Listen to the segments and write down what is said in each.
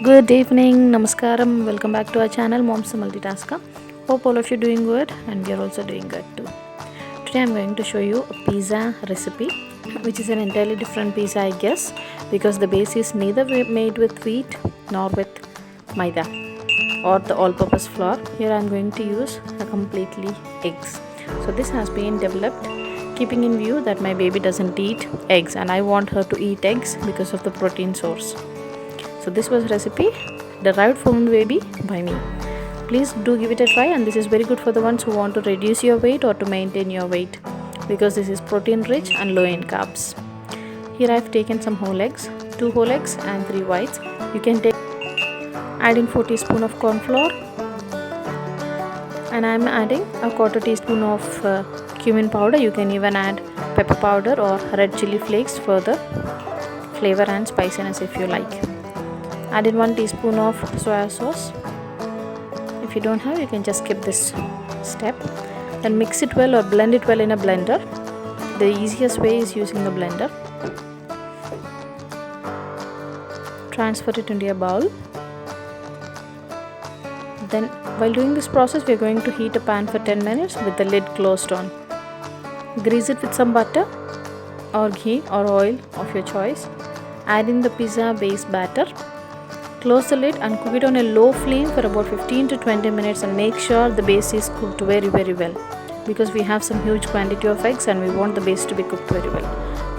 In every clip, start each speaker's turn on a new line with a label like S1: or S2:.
S1: Good evening, namaskaram. Welcome back to our channel, Mom's the Multitasker. Hope all of you doing good, and we are also doing good too. Today I'm going to show you a pizza recipe, which is an entirely different pizza, I guess, because the base is neither made with wheat nor with maida or the all-purpose flour. Here I'm going to use a completely eggs. So this has been developed keeping in view that my baby doesn't eat eggs, and I want her to eat eggs because of the protein source. So this was recipe derived from baby by me. Please do give it a try, and this is very good for the ones who want to reduce your weight or to maintain your weight, because this is protein rich and low in carbs. Here I have taken some whole eggs, 2 whole eggs and 3 whites. You can add in 4 teaspoons of corn flour, and I am adding a 1/4 teaspoon of cumin powder. You can even add pepper powder or red chili flakes for the flavor and spiciness if you like. Add in 1 teaspoon of soya sauce. If you don't have, you can just skip this step. Then mix it well or blend it well in a blender. The easiest way is using the blender. Transfer it into a bowl. Then while doing this process, we are going to heat a pan for 10 minutes with the lid closed on. Grease it with some butter or ghee or oil of your choice. Add in the pizza base batter. Close the lid and cook it on a low flame for about 15 to 20 minutes, and make sure the base is cooked very well, because we have some huge quantity of eggs and we want the base to be cooked very well.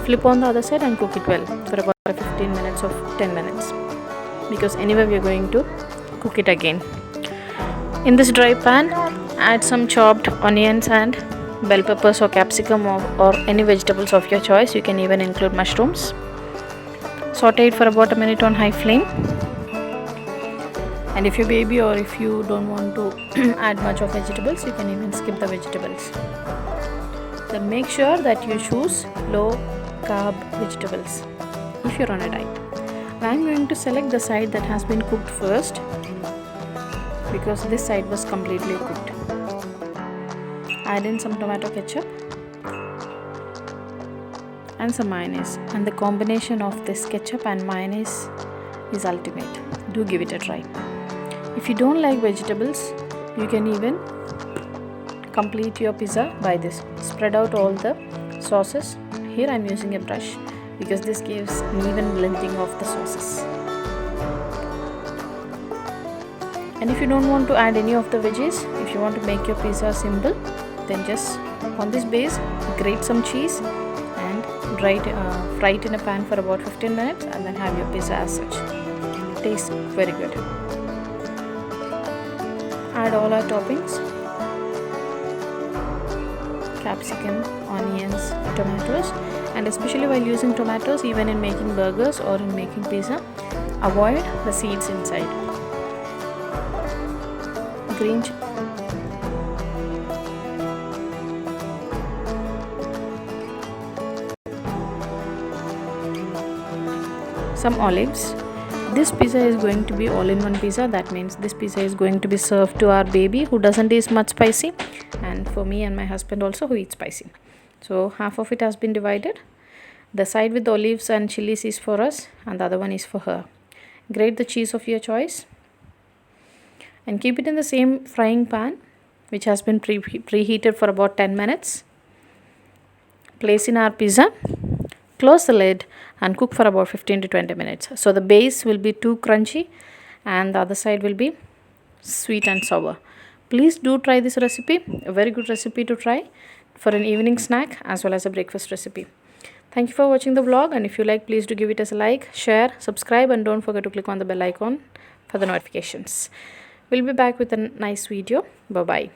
S1: Flip on the other side and cook it well for about 15 minutes or 10 minutes, because anyway we are going to cook it again. In this dry pan, add some chopped onions and bell peppers or capsicum or any vegetables of your choice. You can even include mushrooms. Saute it for about a minute on high flame. And if your baby or if you don't want to add much of vegetables, you can even skip the vegetables. Then make sure that you choose low carb vegetables if you're on a diet. I'm going to select the side that has been cooked first, because this side was completely cooked. Add in some tomato ketchup and some mayonnaise, and the combination of this ketchup and mayonnaise is ultimate. Do give it a try. If you don't like vegetables, you can even complete your pizza by this. Spread out all the sauces. Here I am using a brush because this gives an even blending of the sauces. And if you don't want to add any of the veggies, if you want to make your pizza simple, then just on this base grate some cheese and fry it in a pan for about 15 minutes, and then have your pizza as such. It tastes very good. Add all our toppings: capsicum, onions, tomatoes, and especially while using tomatoes, even in making burgers or in making pizza, avoid the seeds inside. Green some olives. This pizza is going to be all-in-one pizza. That means this pizza is going to be served to our baby who doesn't eat much spicy, and for me and my husband also, who eats spicy. So half of it has been divided. The side with the olives and chilies is for us, and the other one is for her. Grate the cheese of your choice and keep it in the same frying pan, which has been preheated for about 10 minutes. Place in our pizza. Close the lid and cook for about 15 to 20 minutes. So the base will be too crunchy and the other side will be sweet and sour. Please do try this recipe. A very good recipe to try for an evening snack as well as a breakfast recipe. Thank you for watching the vlog, and if you like, please do give it as a like, share, subscribe, and don't forget to click on the bell icon for the notifications. We'll be back with a nice video. Bye bye.